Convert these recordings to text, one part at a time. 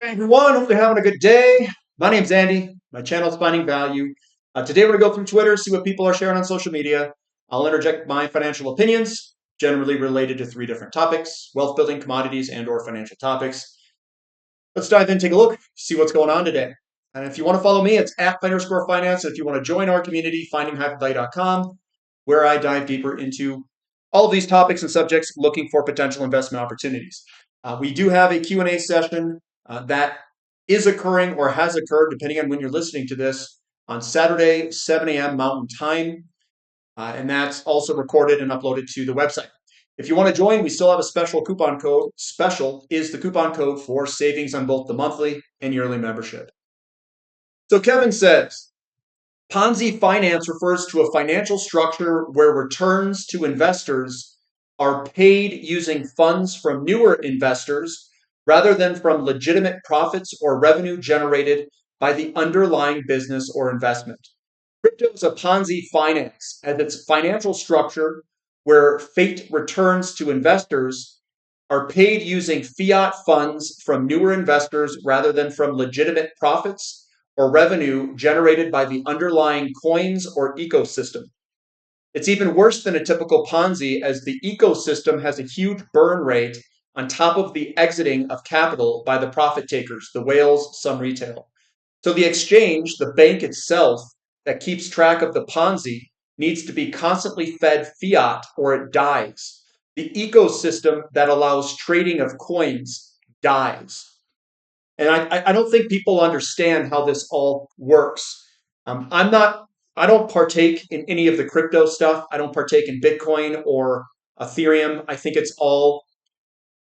Hey everyone, hope you're having a good day. My name's Andy. My channel is Finding Value. Today we're going to go through Twitter, see what people are sharing on social media. I'll interject my financial opinions, generally related to three different topics: wealth building, commodities, and/or financial topics. Let's dive in, take a look, see what's going on today. And if you want to follow me, it's @Finance. And if you want to join our community, findingvalue.com, where I dive deeper into all of these topics and subjects, looking for potential investment opportunities. We do have a Q&A session that is occurring or has occurred, depending on when you're listening to this, on Saturday, 7 a.m. Mountain Time. And that's also recorded and uploaded to the website. If you want to join, we still have a special coupon code. Special is the coupon code for savings on both the monthly and yearly membership. So Kevin says, Ponzi finance refers to a financial structure where returns to investors are paid using funds from newer investors rather than from legitimate profits or revenue generated by the underlying business or investment. Crypto is a Ponzi finance as its financial structure where fake returns to investors are paid using fiat funds from newer investors rather than from legitimate profits or revenue generated by the underlying coins or ecosystem. It's even worse than a typical Ponzi as the ecosystem has a huge burn rate on top of the exiting of capital by the profit takers, the whales, some retail. So the exchange, the bank itself that keeps track of the Ponzi, needs to be constantly fed fiat or it dies. The ecosystem that allows trading of coins dies. And I don't think people understand how this all works. I don't partake in any of the crypto stuff. I don't partake in Bitcoin or Ethereum. I think it's all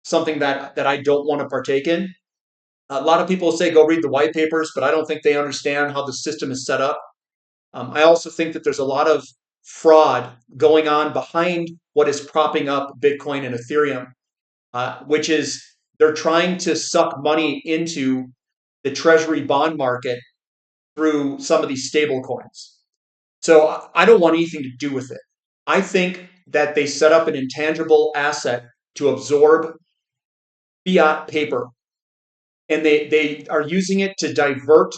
something that I don't want to partake in. A lot of people say go read the white papers, but I don't think they understand how the system is set up. I also think that there's a lot of fraud going on behind what is propping up Bitcoin and Ethereum, which is they're trying to suck money into the Treasury bond market through some of these stable coins. So I don't want anything to do with it. I think that they set up an intangible asset to absorb fiat paper, and they are using it to divert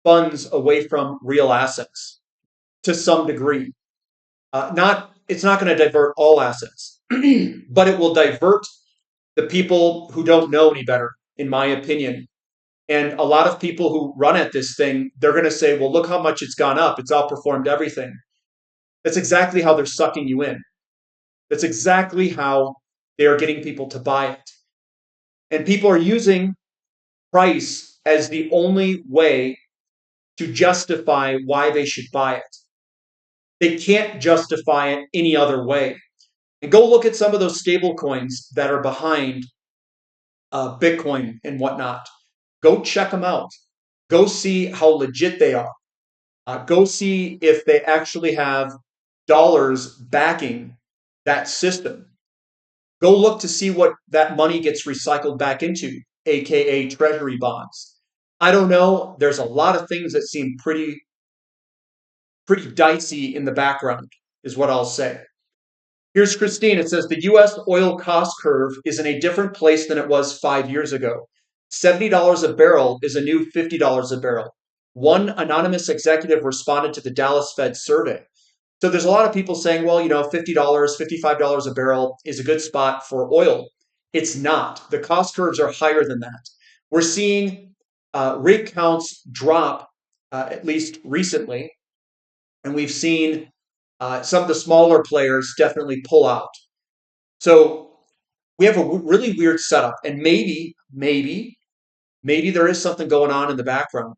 funds away from real assets to some degree. Not It's not going to divert all assets, but it will divert the people who don't know any better, in my opinion. And a lot of people who run at this thing, they're going to say, well, look how much it's gone up. It's outperformed everything. That's exactly how they're sucking you in. That's exactly how they are getting people to buy it. And people are using price as the only way to justify why they should buy it. They can't justify it any other way. And go look at some of those stable coins that are behind Bitcoin and whatnot. Go check them out. Go see how legit they are. Go see if they actually have dollars backing that system. Go look to see what that money gets recycled back into, aka Treasury bonds. I don't know. There's a lot of things that seem pretty dicey in the background, is what I'll say. Here's Christine. It says the U.S. oil cost curve is in a different place than it was 5 years ago. $70 a barrel is a new $50 a barrel. One anonymous executive responded to the Dallas Fed survey. So there's a lot of people saying, well, $50, $55 a barrel is a good spot for oil. It's not. The cost curves are higher than that. We're seeing rig counts drop, at least recently, and we've seen some of the smaller players definitely pull out. So we have a really weird setup, and maybe there is something going on in the background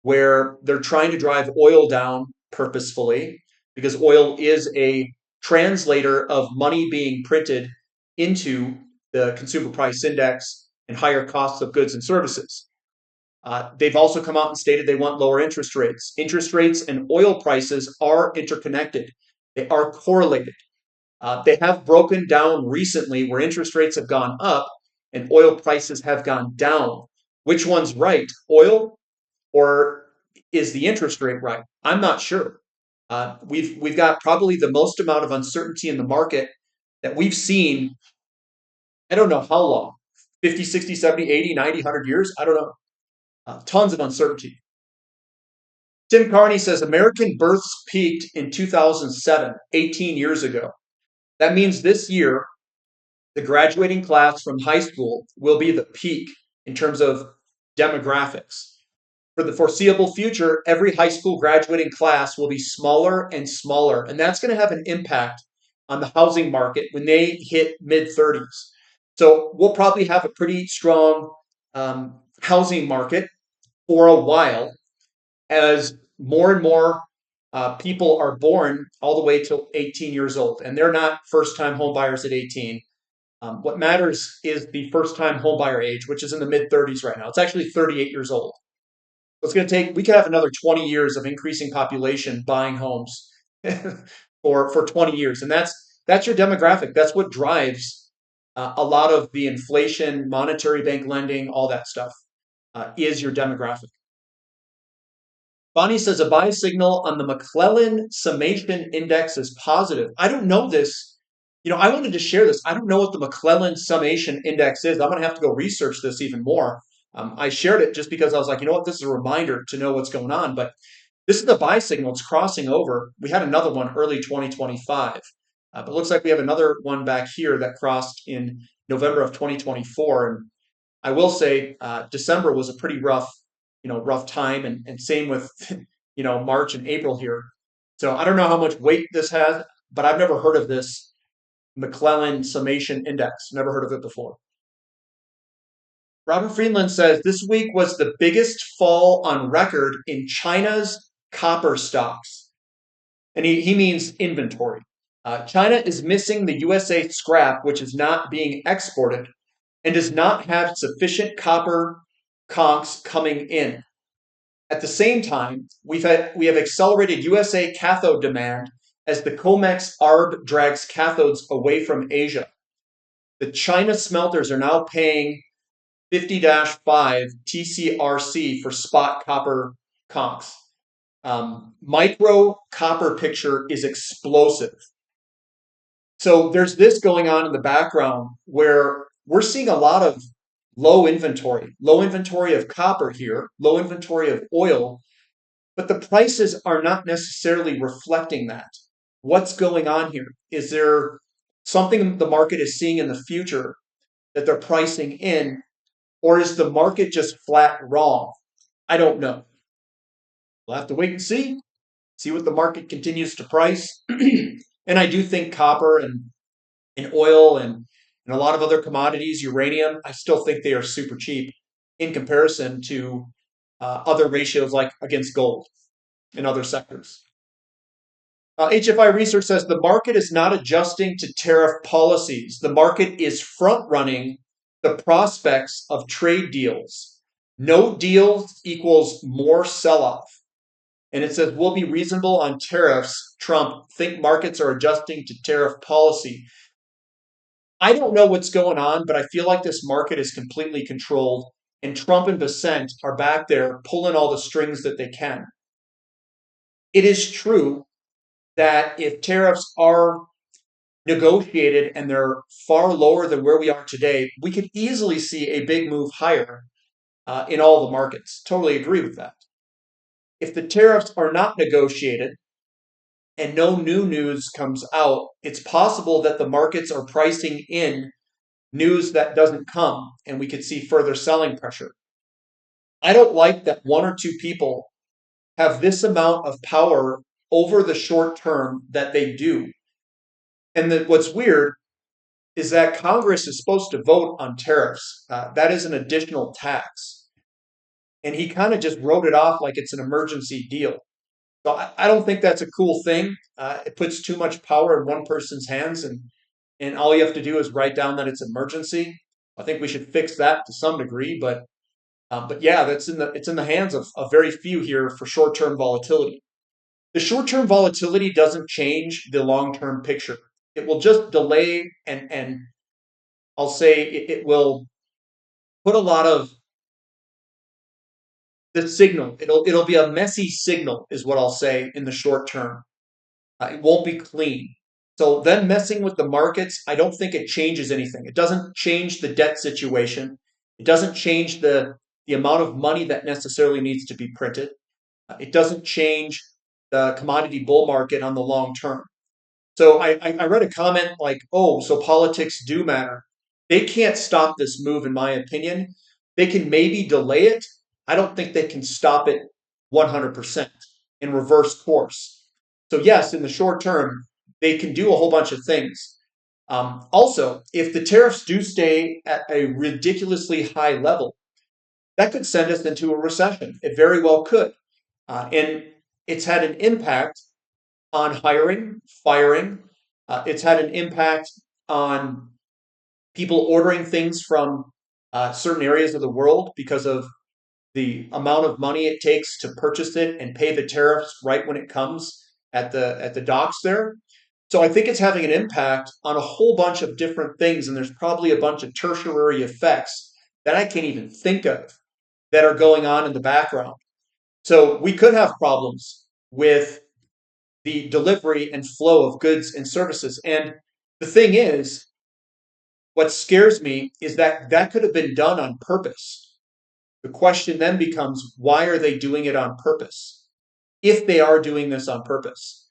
where they're trying to drive oil down purposefully because oil is a translator of money being printed into the consumer price index and higher costs of goods and services. They've also come out and stated they want lower interest rates. Interest rates and oil prices are interconnected. They are correlated. They have broken down recently where interest rates have gone up and oil prices have gone down. Which one's right? Oil or is the interest rate right? I'm not sure. We've got probably the most amount of uncertainty in the market that we've seen. I don't know how long. 50, 60, 70, 80, 90, 100 years? I don't know. Tons of uncertainty. Tim Carney says American births peaked in 2007, 18 years ago. That means this year, the graduating class from high school will be the peak in terms of demographics. For the foreseeable future, every high school graduating class will be smaller and smaller. And that's going to have an impact on the housing market when they hit mid 30s. So we'll probably have a pretty strong housing market for a while as more and more people are born all the way till 18 years old. And they're not first time home buyers at 18. What matters is the first time home buyer age, which is in the mid 30s right now. It's actually 38 years old. So it's going to take, we could have another 20 years of increasing population buying homes for 20 years. And that's your demographic. That's what drives a lot of the inflation, monetary bank lending, all that stuff is your demographic. Bonnie says a buy signal on the McClellan summation index is positive. I don't know this. I wanted to share this. I don't know what the McClellan summation index is. I'm going to have to go research this even more. I shared it just because I was like, you know what, this is a reminder to know what's going on. But this is the buy signal. It's crossing over. We had another one early 2025. But it looks like we have another one back here that crossed in November of 2024. And I will say December was a pretty rough time, and same with March and April here. So I don't know how much weight this has, but I've never heard of this McClellan summation index. Never heard of it before. Robert Friedland says this week was the biggest fall on record in China's copper stocks. And he means inventory. China is missing the USA scrap, which is not being exported, and does not have sufficient copper conchs coming in. At the same time, we have accelerated USA cathode demand as the COMEX ARB drags cathodes away from Asia. The China smelters are now paying 50-5 TCRC for spot copper conchs. Micro copper picture is explosive. So there's this going on in the background where we're seeing a lot of low inventory of copper here, low inventory of oil, but the prices are not necessarily reflecting that. What's going on here? Is there something the market is seeing in the future that they're pricing in, or is the market just flat wrong? I don't know. We'll have to wait and see what the market continues to price. And I do think copper and oil and a lot of other commodities, uranium, I still think they are super cheap in comparison to other ratios like against gold in other sectors. HFI Research says the market is not adjusting to tariff policies. The market is front-running the prospects of trade deals. No deals equals more sell-off. And it says, we'll be reasonable on tariffs. Trump, think markets are adjusting to tariff policy. I don't know what's going on, but I feel like this market is completely controlled, and Trump and Vicente are back there pulling all the strings that they can. It is true that if tariffs are negotiated and they're far lower than where we are today, we could easily see a big move higher in all the markets. Totally agree with that. If the tariffs are not negotiated and no new news comes out, it's possible that the markets are pricing in news that doesn't come, and we could see further selling pressure. I don't like that one or two people have this amount of power over the short term that they do. And what's weird is that Congress is supposed to vote on tariffs. That is an additional tax. And he kind of just wrote it off like it's an emergency deal. So I don't think that's a cool thing. It puts too much power in one person's hands, and all you have to do is write down that it's emergency. I think we should fix that to some degree, but yeah, it's in the hands of very few here for short-term volatility. The short-term volatility doesn't change the long-term picture. It will just delay, and I'll say it will put a lot of the signal. It'll be a messy signal, is what I'll say in the short term. It won't be clean. So then messing with the markets, I don't think it changes anything. It doesn't change the debt situation. It doesn't change the amount of money that necessarily needs to be printed. It doesn't change the commodity bull market on the long term. So I read a comment like, oh, so politics do matter. They can't stop this move, in my opinion. They can maybe delay it. I don't think they can stop it 100% in reverse course. So, yes, in the short term, they can do a whole bunch of things. Also, if the tariffs do stay at a ridiculously high level, that could send us into a recession. It very well could. And it's had an impact on hiring, firing. It's had an impact on people ordering things from certain areas of the world because of the amount of money it takes to purchase it and pay the tariffs right when it comes at the docks there. So I think it's having an impact on a whole bunch of different things, and there's probably a bunch of tertiary effects that I can't even think of that are going on in the background. So we could have problems with the delivery and flow of goods and services. And the thing is, what scares me is that that could have been done on purpose. The question then becomes, why are they doing it on purpose? If they are doing this on purpose,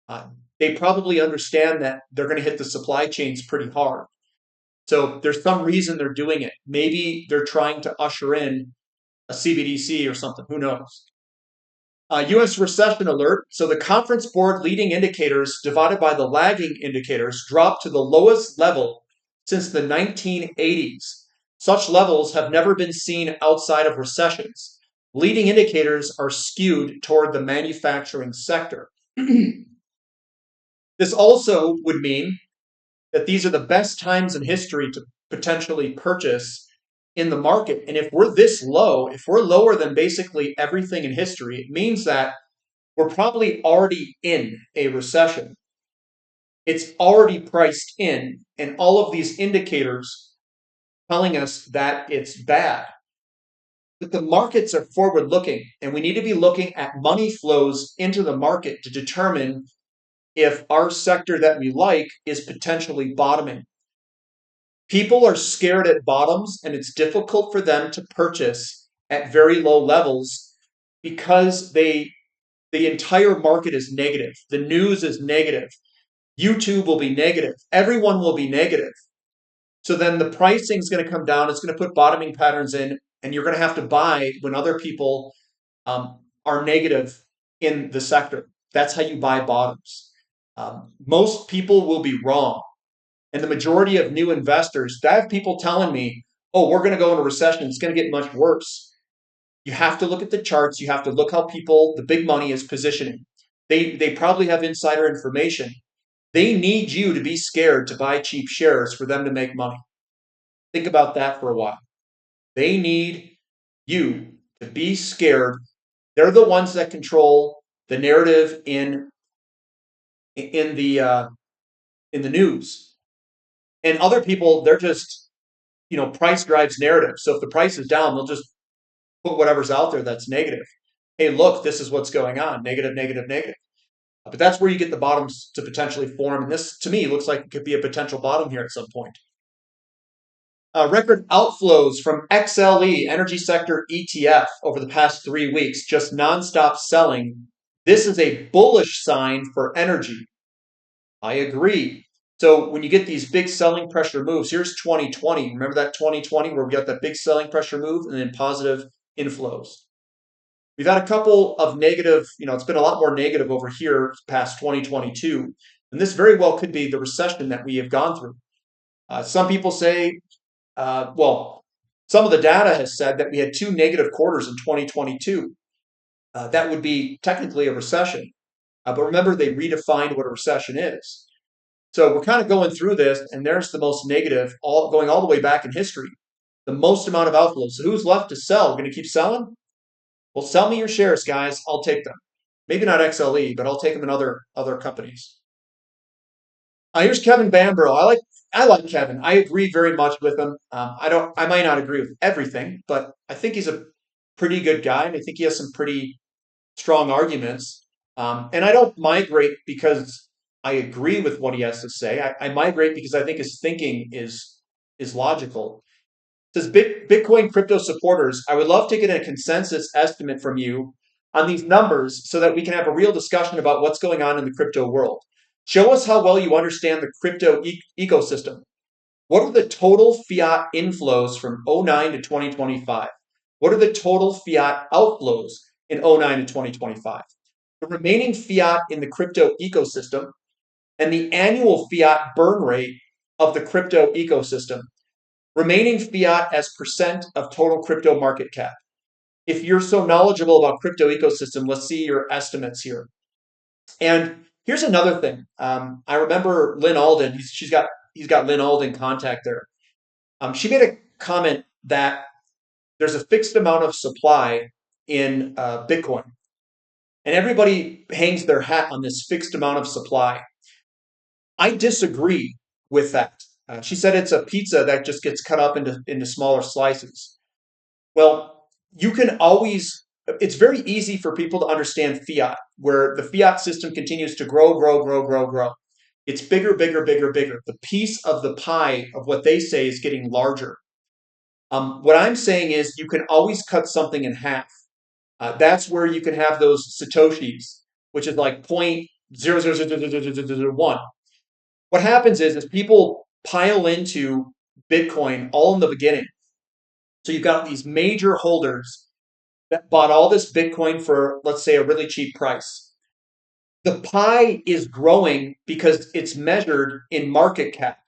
uh, they probably understand that they're going to hit the supply chains pretty hard. So there's some reason they're doing it. Maybe they're trying to usher in a CBDC or something. Who knows? US recession alert. So the Conference Board leading indicators divided by the lagging indicators dropped to the lowest level since the 1980s. Such levels have never been seen outside of recessions. Leading indicators are skewed toward the manufacturing sector. This also would mean that these are the best times in history to potentially purchase in the market. And if we're this low, if we're lower than basically everything in history, it means that we're probably already in a recession. It's already priced in, and all of these indicators telling us that it's bad. But the markets are forward looking, and we need to be looking at money flows into the market to determine if our sector that we like is potentially bottoming. People are scared at bottoms, and it's difficult for them to purchase at very low levels because the entire market is negative. The news is negative. YouTube will be negative. Everyone will be negative. So then the pricing is going to come down. It's going to put bottoming patterns in, and you're going to have to buy when other people are negative in the sector. That's how you buy bottoms. Most people will be wrong. And the majority of new investors, I have people telling me, oh, we're going to go into recession. It's going to get much worse. You have to look at the charts. You have to look how people, the big money is positioning. They probably have insider information. They need you to be scared to buy cheap shares for them to make money. Think about that for a while. They need you to be scared. They're the ones that control the narrative in the news. And other people, they're just, price drives narrative. So if the price is down, they'll just put whatever's out there that's negative. Hey, look, this is what's going on. Negative, negative, negative. But that's where you get the bottoms to potentially form. And this, to me, looks like it could be a potential bottom here at some point. Record outflows from XLE, energy sector ETF, over the past 3 weeks, just nonstop selling. This is a bullish sign for energy. I agree. So when you get these big selling pressure moves, here's 2020. Remember that 2020 where we got that big selling pressure move and then positive inflows. We've had a couple of negative, it's been a lot more negative over here past 2022. And this very well could be the recession that we have gone through. Some people say, some of the data has said that we had 2 negative quarters in 2022. That would be technically a recession. But remember, they redefined what a recession is. So we're kind of going through this, and there's the most negative, going all the way back in history. The most amount of outflows. So who's left to sell? We're going to keep selling? Well, sell me your shares, guys. I'll take them. Maybe not XLE, but I'll take them in other companies. Here's Kevin Bambro. I like Kevin. I agree very much with him. I might not agree with everything, but I think he's a pretty good guy, and I think he has some pretty strong arguments. And I don't migrate because I agree with what he has to say. I migrate because I think his thinking is logical. It says Bitcoin crypto supporters, I would love to get a consensus estimate from you on these numbers so that we can have a real discussion about what's going on in the crypto world. Show us how well you understand the crypto ecosystem. What are the total fiat inflows from '09 to 2025? What are the total fiat outflows in '09 to 2025? The remaining fiat in the crypto ecosystem and the annual fiat burn rate of the crypto ecosystem. Remaining fiat as percent of total crypto market cap. If you're so knowledgeable about crypto ecosystem, let's see your estimates here. And here's another thing. I remember Lynn Alden. He's got Lynn Alden contact there. She made a comment that there's a fixed amount of supply in Bitcoin, and everybody hangs their hat on this fixed amount of supply. I disagree with that. She said it's a pizza that just gets cut up into smaller slices. Well, you can always, it's very easy for people to understand fiat, where the fiat system continues to grow, grow, grow, grow, grow. It's bigger, bigger, bigger, bigger. The piece of the pie of what they say is getting larger. What I'm saying is you can always cut something in half. That's where you can have those satoshis, which is like 0.00001. What happens is people pile into Bitcoin all in the beginning. So you've got these major holders that bought all this Bitcoin for, let's say, a really cheap price. The pie is growing because it's measured in market cap.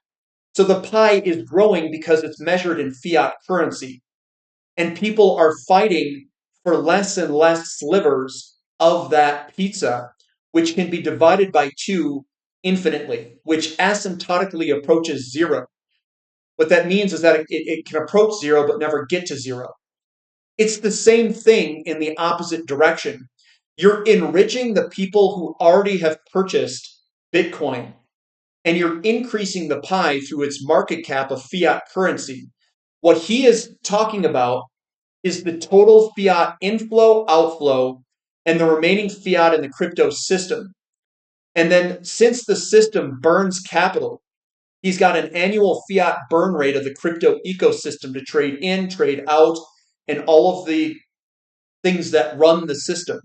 So the pie is growing because it's measured in fiat currency. And people are fighting for less and less slivers of that pizza, which can be divided by two infinitely, which asymptotically approaches zero. What that means is that it can approach zero but never get to zero. It's the same thing in the opposite direction. You're enriching the people who already have purchased Bitcoin, and you're increasing the pie through its market cap of fiat currency. What he is talking about is the total fiat inflow, outflow, and the remaining fiat in the crypto system. And then since the system burns capital, he's got an annual fiat burn rate of the crypto ecosystem to trade in, trade out, and all of the things that run the system,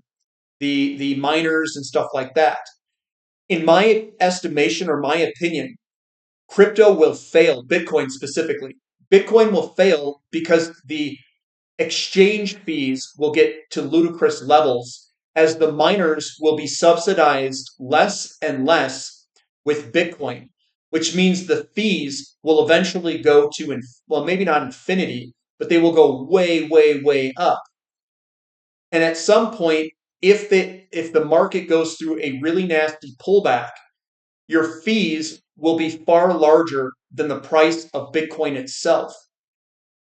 the miners and stuff like that. In my estimation or my opinion, crypto will fail, Bitcoin specifically. Bitcoin will fail because the exchange fees will get to ludicrous levels as the miners will be subsidized less and less with Bitcoin, which means the fees will eventually go to, well, maybe not infinity, but they will go way, way, way up. And at some point, if the market goes through a really nasty pullback, your fees will be far larger than the price of Bitcoin itself,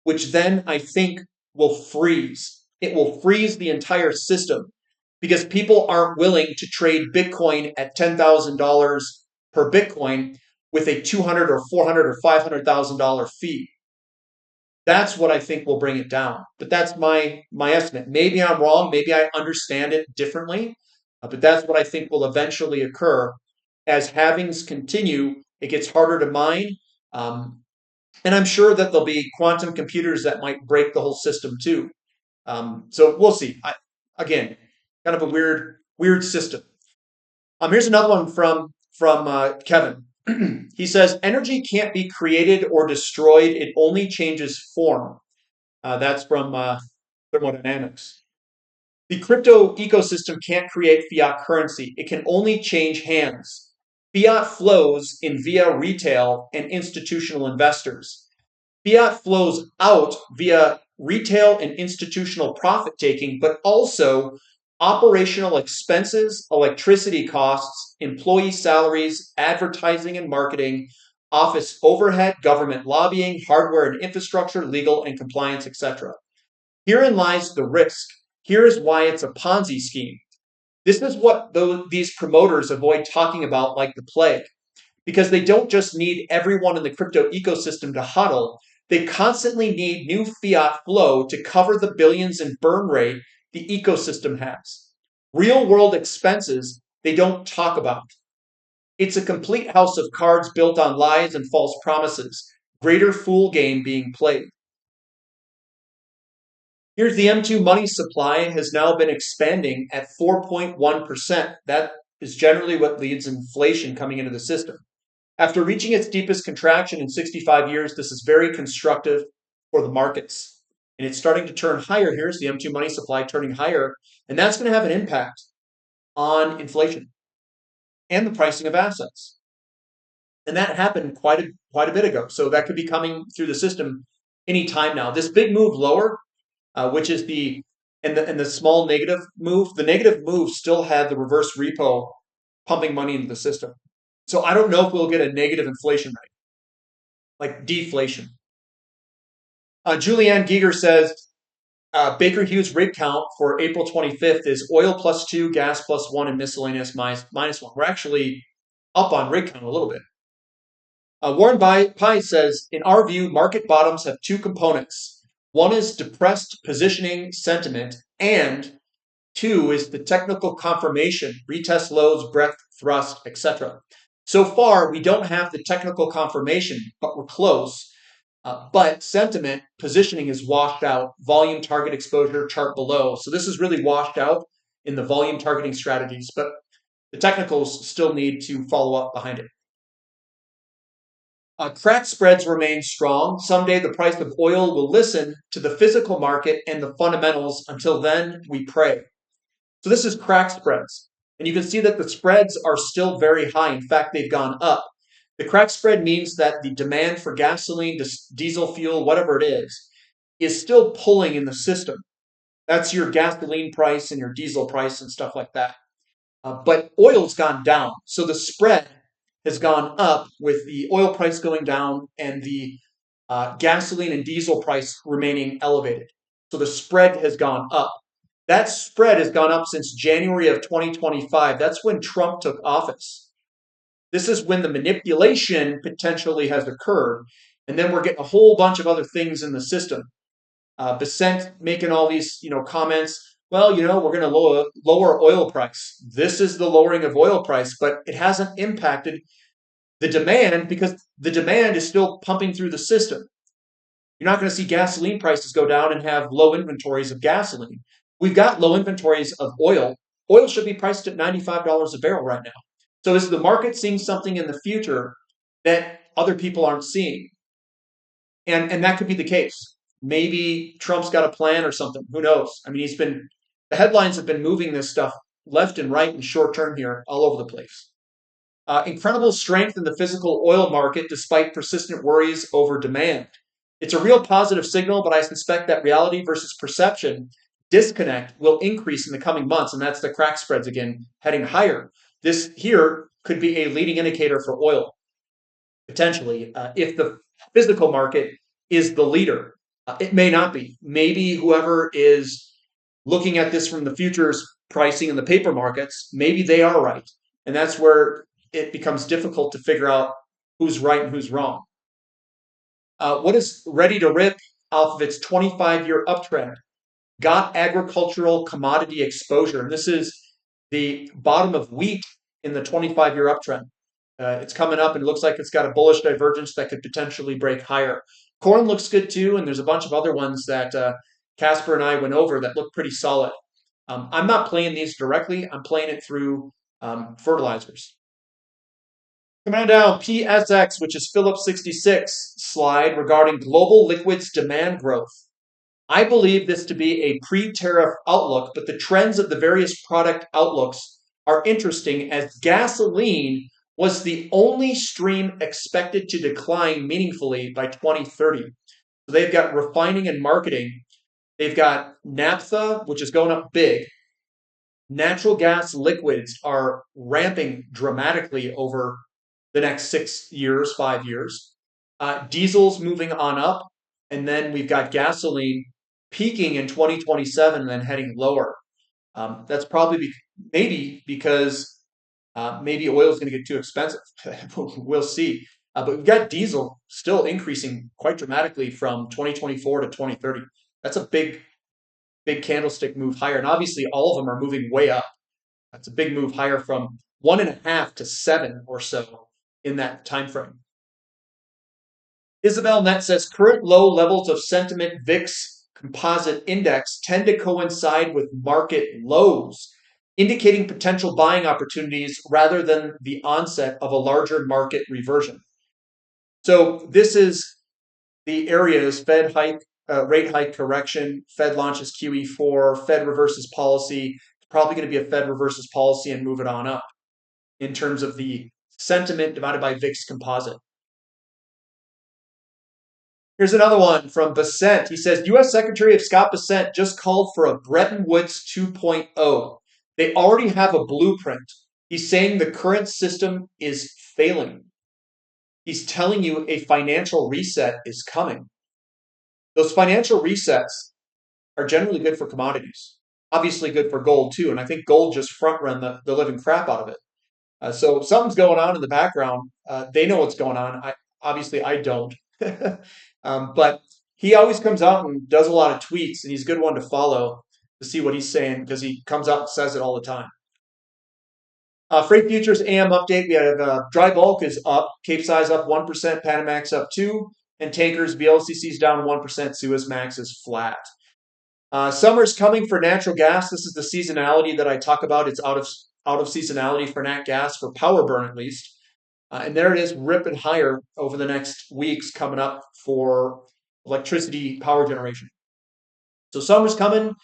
which then I think will freeze. It will freeze the entire system because people aren't willing to trade Bitcoin at $10,000 per Bitcoin with a $200 or $400 or $500,000 fee. That's what I think will bring it down. But that's my estimate. Maybe I'm wrong. Maybe I understand it differently. But that's what I think will eventually occur as halvings continue. It gets harder to mine. And I'm sure that there'll be quantum computers that might break the whole system too. So we'll see. Again, kind of a weird system. Here's another one from Kevin. He says, energy can't be created or destroyed. It only changes form. That's from thermodynamics. The crypto ecosystem can't create fiat currency. It can only change hands. Fiat flows in via retail and institutional investors. Fiat flows out via retail and institutional profit taking, but also operational expenses, electricity costs, employee salaries, advertising and marketing, office overhead, government lobbying, hardware and infrastructure, legal and compliance, etc. Herein lies the risk. Here is why it's a Ponzi scheme. This is what these promoters avoid talking about like the plague, because they don't just need everyone in the crypto ecosystem to huddle. They constantly need new fiat flow to cover the billions in burn rate the ecosystem has. Real world expenses they don't talk about. It's a complete house of cards built on lies and false promises. Greater fool game being played. Here's the M2 money supply has now been expanding at 4.1%. That is generally what leads inflation coming into the system. After reaching its deepest contraction in 65 years, this is very constructive for the markets. And it's starting to turn higher. Here's the M2 money supply turning higher. And that's going to have an impact on inflation and the pricing of assets. And that happened quite a bit ago. So that could be coming through the system any time now. This big move lower, which is the small negative move, the negative move still had the reverse repo pumping money into the system. So I don't know if we'll get a negative inflation rate, like deflation. Julianne Giger says Baker Hughes rig count for April 25th is oil +2, gas +1, and miscellaneous -1. We're actually up on rig count a little bit. Warren Pai says, in our view, market bottoms have two components. One is depressed positioning sentiment, and two is the technical confirmation, retest lows, breadth, thrust, etc. So far, we don't have the technical confirmation, but we're close. But sentiment, positioning is washed out. Volume target exposure chart below. So this is really washed out in the volume targeting strategies, but the technicals still need to follow up behind it. Crack spreads remain strong. Someday the price of oil will listen to the physical market and the fundamentals. Until then, we pray. So this is crack spreads. And you can see that the spreads are still very high. In fact, they've gone up. The crack spread means that the demand for gasoline, diesel fuel, whatever it is still pulling in the system. That's your gasoline price and your diesel price and stuff like that. But oil's gone down. So the spread has gone up with the oil price going down and the gasoline and diesel price remaining elevated. So the spread has gone up. That spread has gone up since January of 2025. That's when Trump took office. This is when the manipulation potentially has occurred. And then we're getting a whole bunch of other things in the system. Besant making all these, comments. Well, we're going to lower oil price. This is the lowering of oil price, but it hasn't impacted the demand because the demand is still pumping through the system. You're not going to see gasoline prices go down and have low inventories of gasoline. We've got low inventories of oil. Oil should be priced at $95 a barrel right now. So is the market seeing something in the future that other people aren't seeing? And that could be the case. Maybe Trump's got a plan or something. Who knows? I mean, the headlines have been moving this stuff left and right and short term here all over the place. Incredible strength in the physical oil market despite persistent worries over demand. It's a real positive signal, but I suspect that reality versus perception disconnect will increase in the coming months, and that's the crack spreads again heading higher. This here could be a leading indicator for oil, potentially, if the physical market is the leader. It may not be. Maybe whoever is looking at this from the futures pricing in the paper markets, maybe they are right. And that's where it becomes difficult to figure out who's right and who's wrong. What is ready to rip off of its 25-year uptrend? Got agricultural commodity exposure. And this is the bottom of wheat in the 25-year uptrend. It's coming up and it looks like it's got a bullish divergence that could potentially break higher. Corn looks good too, and there's a bunch of other ones that Casper and I went over that look pretty solid. I'm not playing these directly. I'm playing it through fertilizers. Coming on down, PSX, which is Phillips 66 slide regarding global liquids demand growth. I believe this to be a pre-tariff outlook, but the trends of the various product outlooks are interesting as gasoline was the only stream expected to decline meaningfully by 2030. So they've got refining and marketing. They've got naphtha, which is going up big. Natural gas liquids are ramping dramatically over the next 6 years, 5 years. Diesel's moving on up. And then we've got gasoline peaking in 2027 and then heading lower. That's probably maybe because maybe oil is going to get too expensive. We'll see. But we've got diesel still increasing quite dramatically from 2024 to 2030. That's a big candlestick move higher. And obviously all of them are moving way up. That's a big move higher from 1.5 to 7 or so in that time frame. Isabel Net says current low levels of sentiment VIX composite index tend to coincide with market lows, indicating potential buying opportunities rather than the onset of a larger market reversion. So this is the areas: Fed hike, rate hike correction, Fed launches QE4, Fed reverses policy. It's probably going to be a Fed reverses policy and move it on up in terms of the sentiment divided by VIX composite. Here's another one from Bessent. He says, U.S. Secretary of Scott Bessent just called for a Bretton Woods 2.0. They already have a blueprint. He's saying the current system is failing. He's telling you a financial reset is coming. Those financial resets are generally good for commodities. Obviously good for gold too. And I think gold just front run the living crap out of it. So something's going on in the background. They know what's going on. I don't. But he always comes out and does a lot of tweets, and he's a good one to follow to see what he's saying because he comes out and says it all the time. Freight futures AM update. We have dry bulk is up, Capesize up 1%, Panamax up 2%, and tankers VLCC's down 1%, Suezmax is flat. Summer's coming for natural gas. This is the seasonality that I talk about. It's out of seasonality for nat gas, for power burn at least. And there it is, ripping higher over the next weeks coming up for electricity power generation. So summer's coming.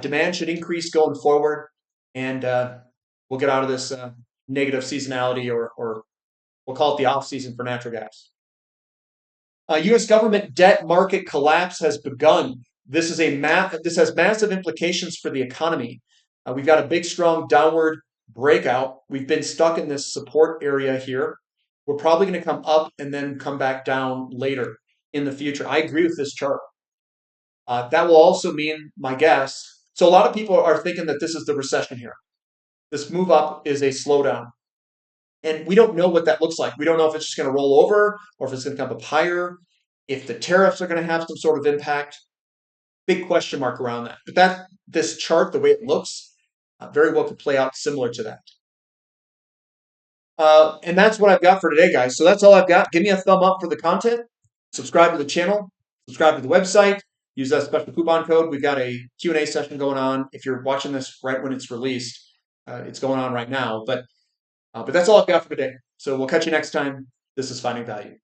Demand should increase going forward, and we'll get out of this negative seasonality, or we'll call it the off season for natural gas. U.S. government debt market collapse has begun. This has massive implications for the economy. We've got a big, strong downward breakout. We've been stuck in this support area here. We're probably going to come up and then come back down later in the future. I agree with this chart. That will also mean, my guess, so a lot of people are thinking that this is the recession here. This move up is a slowdown. And we don't know what that looks like. We don't know if it's just going to roll over or if it's going to come up higher, if the tariffs are going to have some sort of impact. Big question mark around that. But this chart, the way it looks, very well could play out similar to that. And that's what I've got for today, guys. So that's all I've got. Give me a thumb up for the content. Subscribe to the channel. Subscribe to the website. Use that special coupon code. We've got a Q&A session going on. If you're watching this right when it's released, it's going on right now. But that's all I've got for today. So we'll catch you next time. This is Finding Value.